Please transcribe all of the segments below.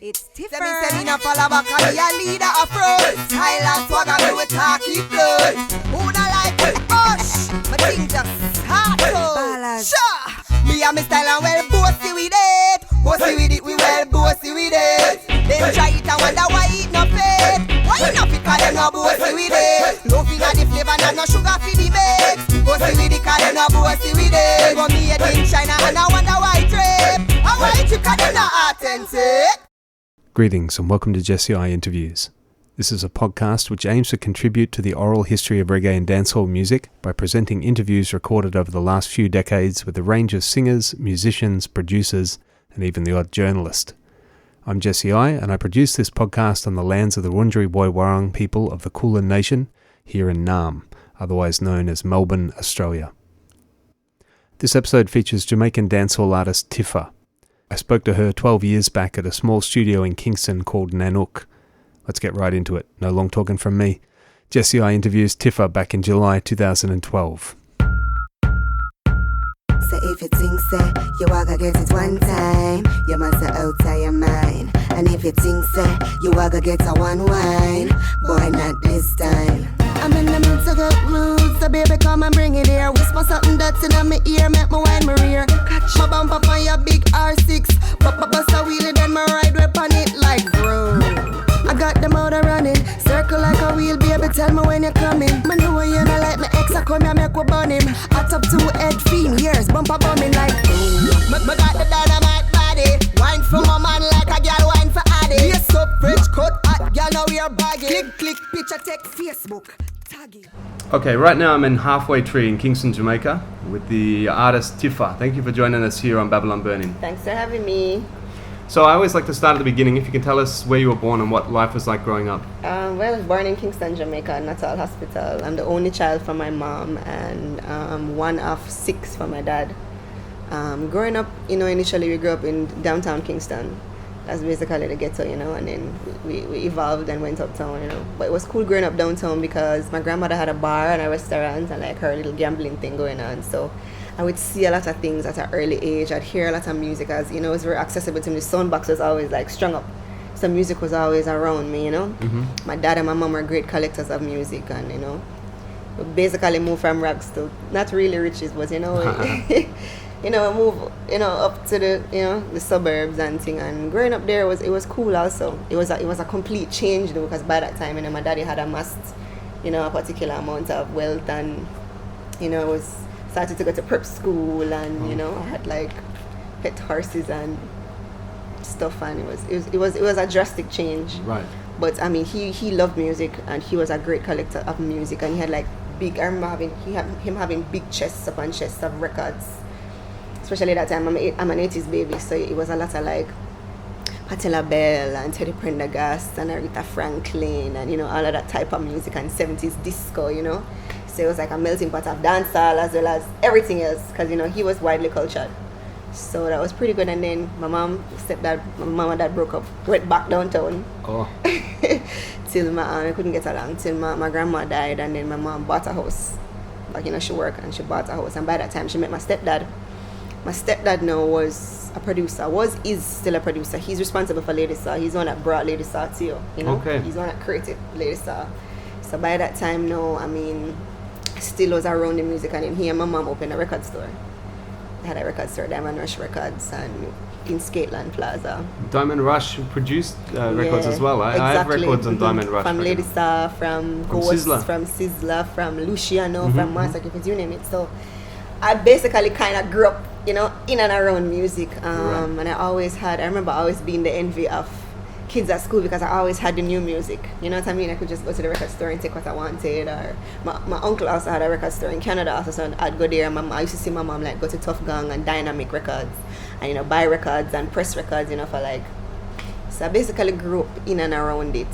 It's Tifa. Me say me no follow back and be a leader of road. Silent swagger me with talky blood. Who not like it? Hush, my thing just hard so. Sure, me and me style and well bossy with it. Bossy with it, we well bossy with it. Them try it and wonder why it no fit. Why it no fit cause them no bossy with it. Loving at the flavor and no sugar for the mix. Bossy with it cause them no bossy with it. But me a in China and I wonder why it trip. And why it trip cause them not authentic. Greetings and welcome to Jesse I Interviews. This is a podcast which aims to contribute to the oral history of reggae and dancehall music by presenting interviews recorded over the last few decades with a range of singers, musicians, producers, and even the odd journalist. I'm Jesse I, and I produce this podcast on the lands of the Wurundjeri Woiwurrung people of the Kulin Nation here in Naarm, otherwise known as Melbourne, Australia. This episode features Jamaican dancehall artist Tifa. I spoke to her 12 years back at a small studio in Kingston called Nanook. Let's get right into it. No long talking from me. Jesse I interviews Tifa back in July 2012. So if you think say you walk get it one time, you must have out of your mind. And if you think say you walk get a one wine, boy not this time. I'm in the mood to get rude, so baby come and bring it here. Whisper something that's in my ear, make my wine my rear. Catch my bump up on your big R6, bust a wheelie then my ride whip on it like bro. I got the motor running, circle like a wheel, baby tell me when you're coming. I know you not like my ex, I come here make we burn him. Hot up to head fiend, years bumper bumming like boom. Me got the dynamite body, wine for my man like a girl wine for Addy. Yes up, French cut, hot girl now we are bagging. Click, picture take Facebook. Okay, right now I'm in Halfway Tree in Kingston, Jamaica with the artist Tifa. Thank you for joining us here on Babylon Burning. Thanks for having me. So I always like to start at the beginning. If you can tell us where you were born and what life was like growing up. Well, I was born in Kingston, Jamaica, Natal Hospital. I'm the only child from my mom and one of six from my dad. Growing up, initially we grew up in downtown Kingston. That's basically the ghetto, and then we evolved and went uptown, But it was cool growing up downtown because my grandmother had a bar and a restaurant and like her little gambling thing going on. So I would see a lot of things at an early age. I'd hear a lot of music as, it was very accessible to me. The sound box was always like strung up. So music was always around me, Mm-hmm. My dad and my mom were great collectors of music and, we basically moved from rags to not really riches, but, move, up to the suburbs and thing. And growing up there it was cool also. It was a complete change though, because by that time, my daddy had amassed, a particular amount of wealth and, was started to go to prep school and, I had like pet horses and stuff, and it was a drastic change. Right. But I mean, he loved music and he was a great collector of music, and he had like big. I remember him having big chests upon chests of records. Especially that time, I'm an 80s baby, so it was a lot of like Patti LaBelle and Teddy Prendergast and Aretha Franklin and all of that type of music and 70s disco, So it was like a melting pot of dancehall as well as everything else, because he was widely cultured. So that was pretty good. And then my mom and dad broke up, went back downtown. Oh. Till I couldn't get along till my grandma died, and then my mom bought a house. Like she worked and she bought a house, and by that time she met my stepdad. My stepdad now is still a producer. He's responsible for Lady Saw. He's the one that brought Lady Saw to you, Okay. He's the one that created Lady Saw. So by that time now, I still was around the music, and then he and my mom opened a record store. They had a record store, Diamond Rush Records, and in Skateland Plaza. Diamond Rush produced records as well. I have records on Diamond Rush. From Lady Saw, from Ghost, from Sizzler, from Luciano, from Master Kifis, you name it. So I basically kind of grew up, in and around music. Right. And I remember always being the envy of kids at school because I always had the new music. You know what I mean? I could just go to the record store and take what I wanted. Or my uncle also had a record store in Canada also, so I'd go there. I used to see my mom like go to Tough Gang and Dynamic Records and buy records and press records, for like. So I basically grew up in and around it.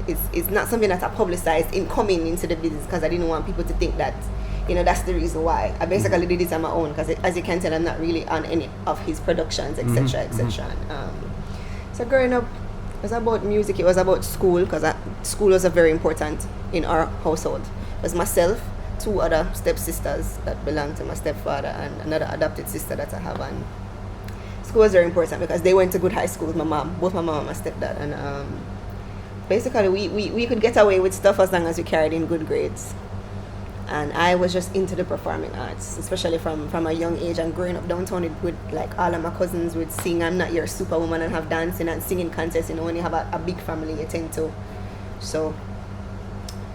It's not something that I publicized in coming into the business because I didn't want people to think that that's the reason why. I basically did it on my own because as you can tell, I'm not really on any of his productions, etc., etc. So growing up, it was about music, it was about school, because school was very important in our household. It was myself, two other stepsisters that belonged to my stepfather, and another adopted sister that I have. And school was very important because they went to good high school with my mom, both my mom and my stepdad, and basically we could get away with stuff as long as we carried in good grades. And I was just into the performing arts, especially from a young age, and growing up downtown with like all of my cousins would sing I'm Not Your Superwoman and have dancing and singing contests. You know, when you have a big family you tend to. So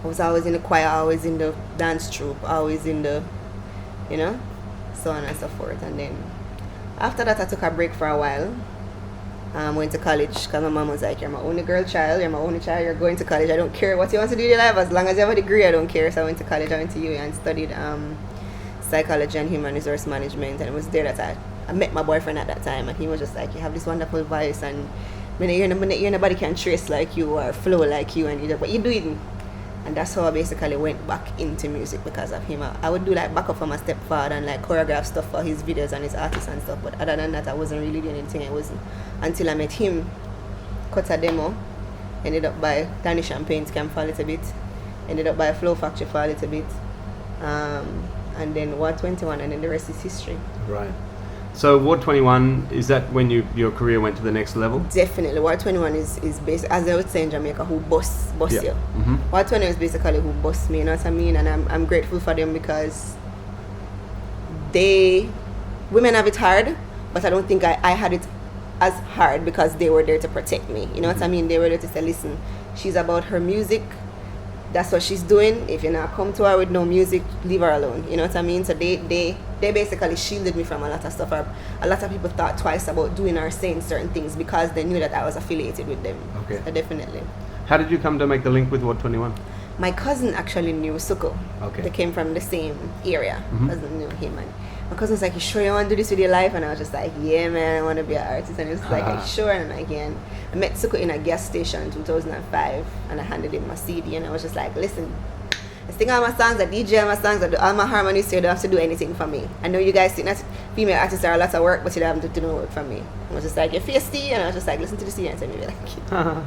I was always in the choir, always in the dance troupe, always in the, you know, so on and so forth. And then after that I took a break for a while. Went to college because my mom was like, you're my only girl child, you're my only child, you're going to college, I don't care what you want to do in your life, as long as you have a degree I don't care. So I went to college, I went to UA and studied psychology and human resource management, and it was there that I met my boyfriend at that time, and he was just like, you have this wonderful voice, and you're nobody can trace like you or flow like you, and what you doing. And that's how I basically went back into music because of him. I would do like backup for my stepfather and like choreograph stuff for his videos and his artists and stuff. But other than that, I wasn't really doing anything. I wasn't until I met him. Cut a demo. Ended up by Danny Champagne's camp for a little bit. Ended up by Flow Factory for a little bit. And then Ward 21, and then the rest is history. Right. So Ward 21, is that when your career went to the next level? Definitely. Ward 21 is based, as I would say in Jamaica, who boss you. Mm-hmm. Ward 21 is basically who boss me, you know what I mean? And I'm grateful for them because women have it hard, but I don't think I had it as hard because they were there to protect me. You know what I mean? They were there to say, listen, she's about her music. That's what she's doing. If you not come to her with no music, leave her alone. You know what I mean? So they basically shielded me from a lot of stuff. A lot of people thought twice about doing or saying certain things because they knew that I was affiliated with them. Okay. So definitely. How did you come to make the link with Ward 21? My cousin actually knew Suko. Okay. They came from the same area. Mm-hmm. Cousin knew him, and my cousin was like, you sure you want to do this with your life? And I was just like, yeah, man, I want to be an artist. And he was like, are you sure? And I'm like, yeah. I met Suko in a gas station in 2005, and I handed him my CD, and I was just like, listen, I sing all my songs, I DJ all my songs, I do all my harmonies, so you don't have to do anything for me. I know you guys think that female artists are a lot of work, but you don't have to do no work for me. I was just like, you're feisty, and I was just like, listen to the CD and tell me like it.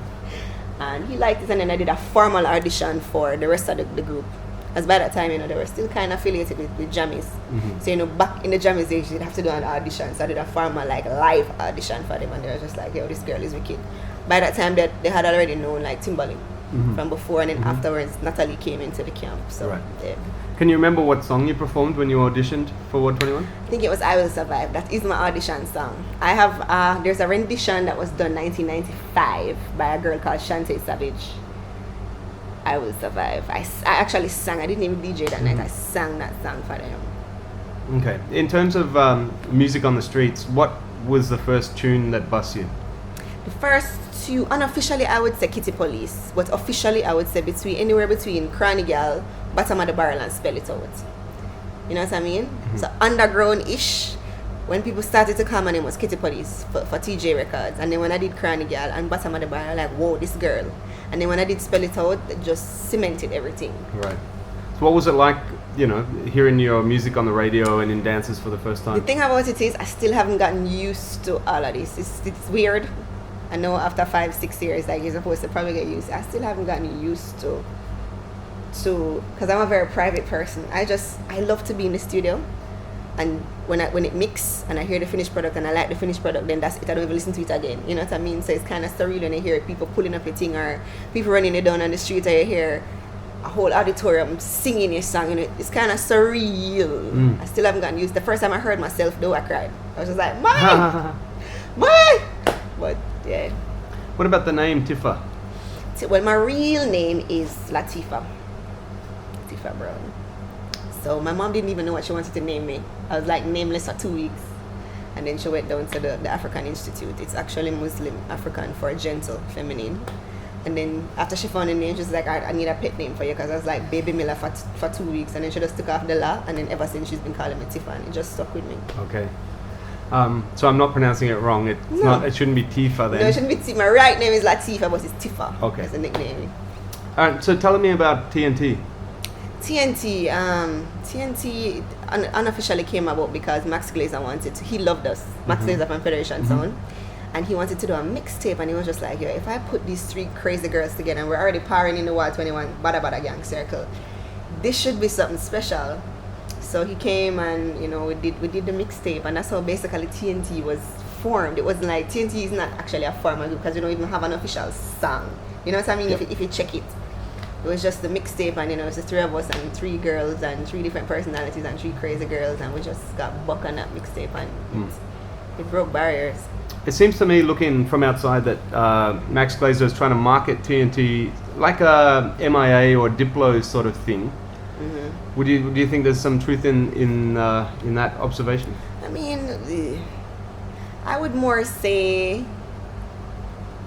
And he liked it, and then I did a formal audition for the rest of the group. As by that time, you know, they were still kind of affiliated with Jammies. Mm-hmm. So, you know, back in the Jammies days, you'd have to do an audition. So I did a formal, like, live audition for them, and they were just like, yo, this girl is wicked. By that time, they had already known, like, Timberlake from before, and then afterwards, Natalie came into the camp. So, right. Yeah. Can you remember what song you performed when you auditioned for Ward 21? I think it was I Will Survive. That is my audition song. I have, there's a rendition that was done 1995 by a girl called Shantae Savage. I Will Survive. I actually sang. I didn't even DJ that night. I sang that song for them. Okay. In terms of music on the streets, what was the first tune that bust you? The first two, unofficially I would say Kitty Police, but officially I would say anywhere between Cranny Girl, Bottom of the Barrel, and Spell It Out. You know what I mean? Mm-hmm. So underground-ish, when people started to call my name was Kitty Police for TJ Records. And then when I did Cranny Girl and Bottom of the Barrel, like, whoa, this girl. And then when I did Spell It Out, it just cemented everything. Right. So what was it like, you know, hearing your music on the radio and in dances for the first time? The thing about it is, I still haven't gotten used to all of this. It's weird. I know after 5-6 years, like, you're supposed to probably get used. I still haven't gotten used to, because I'm a very private person. I love to be in the studio. And when it mix and I hear the finished product and I like the finished product, then that's it. I don't even listen to it again. You know what I mean? So it's kind of surreal when you hear people pulling up your thing or people running it down on the street, or you hear a whole auditorium singing your song. You know, it's kind of surreal. I still haven't gotten used. The first time I heard myself, though, I cried. I was just like, Mom! Mom! But yeah. What about the name Tifa? Well, my real name is Tifa Brown. So my mom didn't even know what she wanted to name me. I was like nameless for 2 weeks. And then she went down to the African Institute. It's actually Muslim African for gentle, feminine. And then after she found a name, she was like, I need a pet name for you, because I was like Baby Miller for 2 weeks. And then she just took off the la, and then ever since she's been calling me Tifa, and it just stuck with me. Okay. So I'm not pronouncing it wrong. It shouldn't be Tifa then. No, it shouldn't be Tifa. My right name is Latifa, but it's Tifa. Okay. It's a nickname. Alright, so tell me about TNT. TNT unofficially came about because Max Glazer wanted to. He loved us. Max Glazer from Federation Sound. And he wanted to do a mixtape, and he was just like, yo, if I put these three crazy girls together, and we're already powering in the Ward 21 Bada Bada Gang circle, this should be something special. So he came, and you know, we did the mixtape, and that's how basically TNT was formed. It wasn't like TNT is not actually a formal group because we don't even have an official song. You know what I mean? Yep. If you check it. It was just the mixtape, and it was the three of us and three girls and three different personalities and three crazy girls, and we just got buck on that mixtape, and it broke barriers. It seems to me, looking from outside, that Max Glazer is trying to market TNT like a MIA or Diplo sort of thing. Mm-hmm. Do you think there's some truth in that observation? I mean, I would more say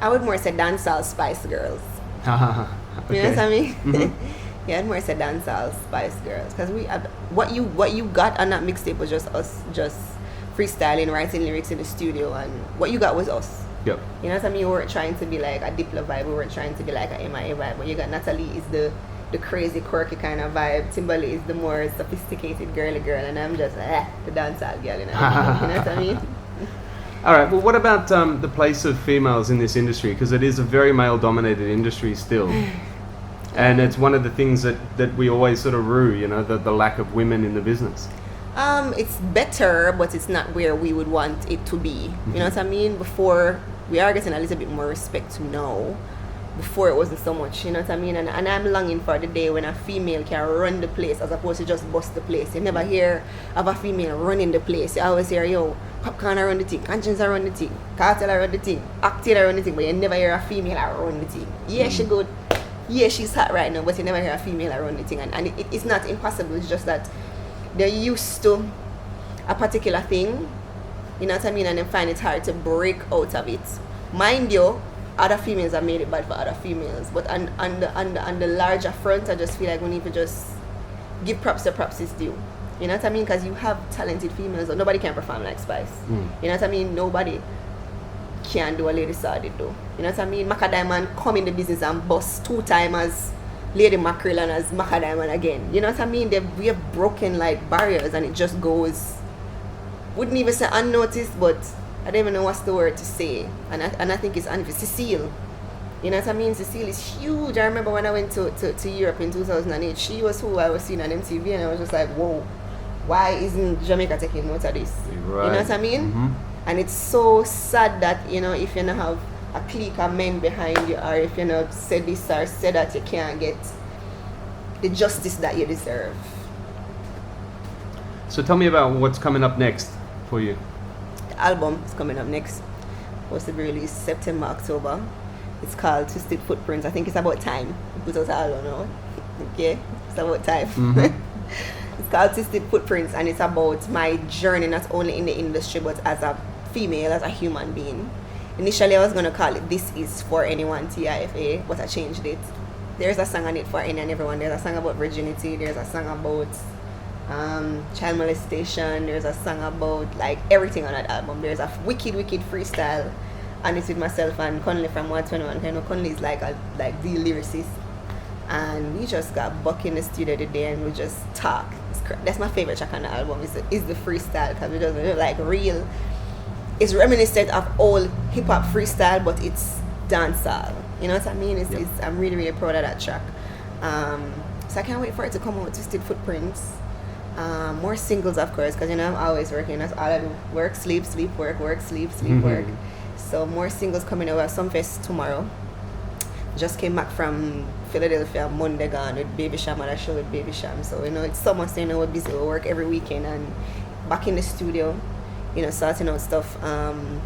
dancehall Spice Girls. Okay. You know what I mean? Mm-hmm. Yeah, I'd more say dancehall Spice Girls, because what you got on that mixtape was just us just freestyling, writing lyrics in the studio, and what you got was us. Yep. You know what I mean? We weren't trying to be like a Diplo vibe, we weren't trying to be like a MIA vibe. When you got Natalie is the crazy, quirky kind of vibe, Timberlake is the more sophisticated girly girl, and I'm just the dancehall girl, you know what I mean? All right, well, what about the place of females in this industry? Because it is a very male-dominated industry still. And it's one of the things that we always sort of rue, you know, the lack of women in the business. It's better, but it's not where we would want it to be. You know what I mean? Before, we are getting a little bit more respect now. Before, it wasn't so much, you know what I mean? And I'm longing for the day when a female can run the place as opposed to just bust the place. You never hear of a female running the place. You always hear, yo, Popcorn run the thing, Conscience run the thing, Cartel run the thing, Actil run the thing, but you never hear a female run the thing. Yeah, she good. Yeah, she's hot right now, but you never hear a female run the thing. And it's not impossible, it's just that they're used to a particular thing, you know what I mean, and they find it hard to break out of it. Mind you, other females have made it bad for other females, but on the larger front, I just feel like we need to just give props to props is due. You know what I mean? Because you have talented females, but nobody can perform like Spice. You know what I mean? Nobody can do what Lady Saw did do. You know what I mean? Maca Diamond come in the business and bust 2 times as Lady Mackerel and as Maca Diamond again. You know what I mean? We have broken like barriers, and it just goes, wouldn't even say unnoticed, but I don't even know what's the word to say. And I think it's Cecile. You know what I mean? Cecile is huge. I remember when I went to Europe in 2008, she was who I was seeing on MTV, and I was just like, whoa, why isn't Jamaica taking note of this? Right. You know what I mean? Mm-hmm. And it's so sad that, you know, if you don't have a clique of men behind you, or if you not say this or say that, you can't get the justice that you deserve. So tell me about what's coming up next for you. The album is coming up next. Supposed to be released September, October. It's called Twisted Footprints. I think it's about time we put out an album now. Okay? It's about time. Mm-hmm. It's called Twisted Footprints, and it's about my journey, not only in the industry, but as a female, as a human being. Initially, I was going to call it This Is For Anyone, TIFA, but I changed it. There's a song on it for any and everyone. There's a song about virginity. There's a song about child molestation. There's a song about like everything on that album. There's a wicked freestyle, and it's with myself and Conley from 121. I know Conley is like the lyricist, and we just got buck in the studio today and we just talk. That's my favorite track on the album is the freestyle, because it doesn't like real. It's reminiscent of old hip hop freestyle, but it's dancehall. You know what I mean? It's I'm really proud of that track. So I can't wait for it to come out. Twisted Footprints. More singles, of course, because you know I'm always working. That's all I do. Work, sleep, work, sleep, work. So more singles coming out. Sumfest tomorrow. Just came back from Philadelphia Monday gone with Baby Sham, and I show with Baby Sham. So you know it's summer, so you know we're busy. We work every weekend and back in the studio. You know, sorting out stuff,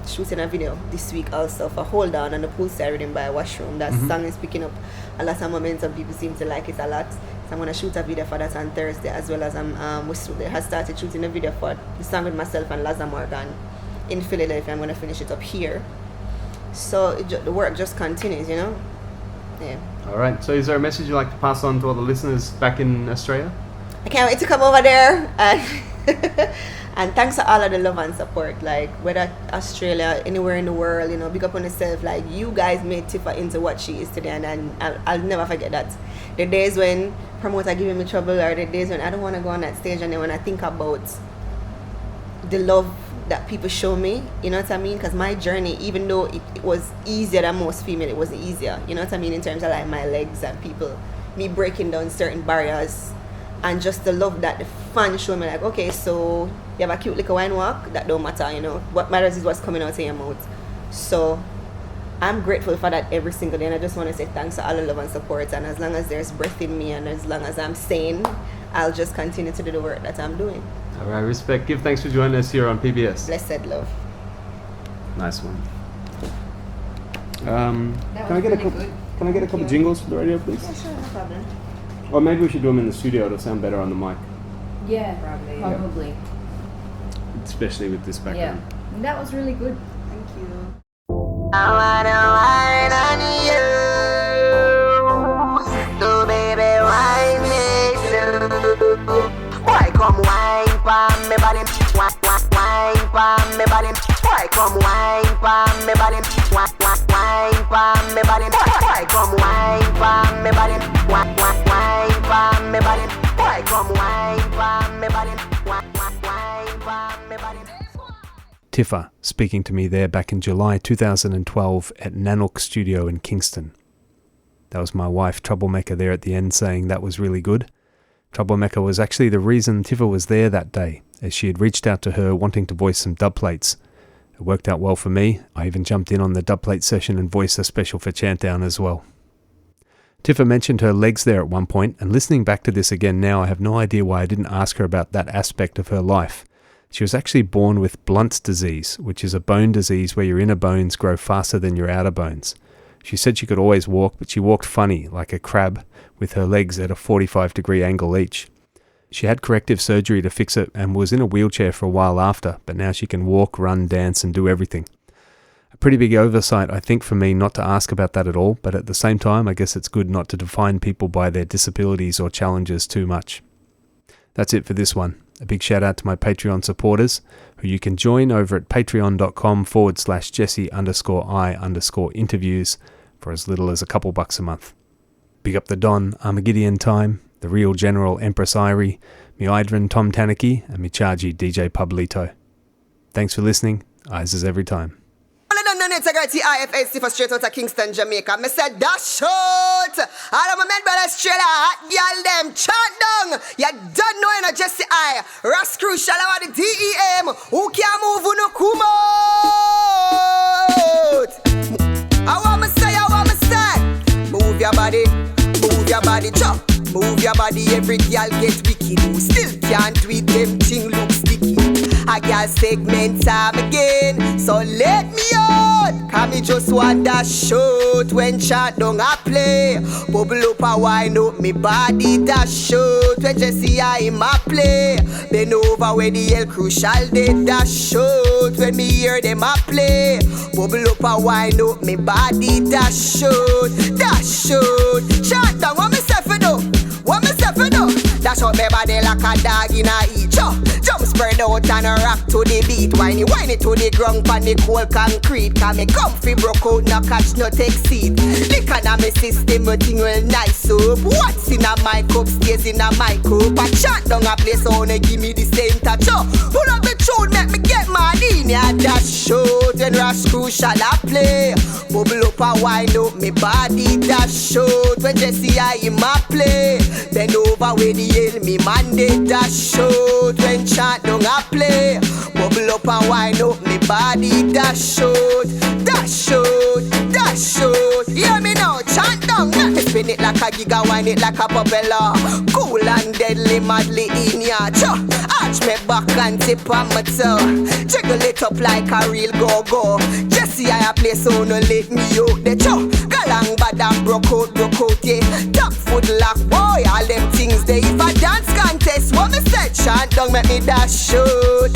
shooting a video this week also for Hold On the Poolside Rhythm by Washroom. That song is picking up a lot of momentum. People seem to like it a lot. So I'm going to shoot a video for that on Thursday, as well as we have started shooting a video for the song with myself and Laza Morgan in Philadelphia. I'm going to finish it up here. So the work just continues, you know? Yeah. All right. So is there a message you'd like to pass on to all the listeners back in Australia? I can't wait to come over there. And thanks to all of the love and support, like whether Australia, anywhere in the world, you know, big up on yourself. Like you guys made Tifa into what she is today, and I'll never forget that. The days when promoter giving me trouble, or the days when I don't want to go on that stage, and then when I think about the love that people show me, you know what I mean? Because my journey, even though it was easier than most female, it was easier, you know what I mean, in terms of like my legs and people, me breaking down certain barriers. And just the love that the fans show me, like, okay, so you have a cute little wine walk, that don't matter, you know. What matters is what's coming out of your mouth. So I'm grateful for that every single day, and I just want to say thanks to all the love and support. And as long as there's breath in me and as long as I'm sane, I'll just continue to do the work that I'm doing. All right, respect. Give thanks for joining us here on PBS. Blessed love. Nice one. Can I get a couple jingles for the radio, please? Yeah, sure, no problem. Or maybe we should do them in the studio. It'll sound better on the mic. Yeah, Probably. probably. Especially with this background. Yeah, that was really good. Thank you. I wanna wine on you, so baby wine me too. Why come wine pon me body, wine pon me body. Why come wine pon me body, wine pon me body. Why come wine pon me body, wine pon me body. Why come wine pon me body, wine pon me body. Tifa speaking to me there back in July 2012 at Nanook Studio in Kingston. That was my wife, Troublemaker, there at the end saying that was really good. Troublemaker was actually the reason Tifa was there that day, as she had reached out to her wanting to voice some dubplates. It worked out well for me. I even jumped in on the dubplate session and voiced a special for Chantdown as well. Tifa mentioned her legs there at one point, and listening back to this again now, I have no idea why I didn't ask her about that aspect of her life. She was actually born with Blunt's disease, which is a bone disease where your inner bones grow faster than your outer bones. She said she could always walk, but she walked funny, like a crab, with her legs at a 45-degree angle each. She had corrective surgery to fix it and was in a wheelchair for a while after, but now she can walk, run, dance, and do everything. A pretty big oversight, I think, for me not to ask about that at all, but at the same time, I guess it's good not to define people by their disabilities or challenges too much. That's it for this one. A big shout out to my Patreon supporters, who you can join over at patreon.com/Jesse_I_interviews for as little as a couple bucks a month. Big up the Don, Armageddon Time, the Real General Empress Irie, me Idrin Tom Tanaki, and me Chargy DJ Pablito. Thanks for listening. Eyes as every time. Integrity IFS Tifa straight out of Kingston, Jamaica. Me said that short. All of my men better Australia, hot girl them chat down. You don't know in a Jesse I. Ras crucial about the DEM. Who can move on no come out? I want me say. Move your body, chop. Move your body, every girl get wicked. Who still can't do it, them thing look sticky. A girl segment time again, so let me out. Cause me just want that shoot when chat down a play. Bubble up a wine up me body, that shoot when Jesse I in my play. Bend over where the hell crucial did, that shoot when me hear them a play. Bubble up a wine up me body, that shoot. Chat down, what me say for do? Dash out me body like a dog in a heat. Jump spread out and rock to the beat. Whine it to the ground pan the cold concrete. Cause me comfy broke out, no catch, no take seat. Liquor na me system, me thing well nice up. What's in a my cup stays in a my cup. I chat down a place, so wanna give me the same touch. Pull up the tune, make me get mad in ya. Dash shoot and rush crucial a play. Bubble up a wind up me body, dash shoot when Jesse I in my play. Bend over with the hell me man did, dash shoot when chat down a play. Bubble up and wind up me body, dash shoot. Hear me now, chant down. Make me spin it like a giga, wine it like a propeller. Cool and deadly, madly in ya. Arch me back and tip on my toe. Jiggle it up like a real go-go. Jesse I play so no let me out the cho. Galang bad and broke out, yeah. Top foot lock, boy, all them things they. If a dance contest, what me say, chant down, make me dash shoot.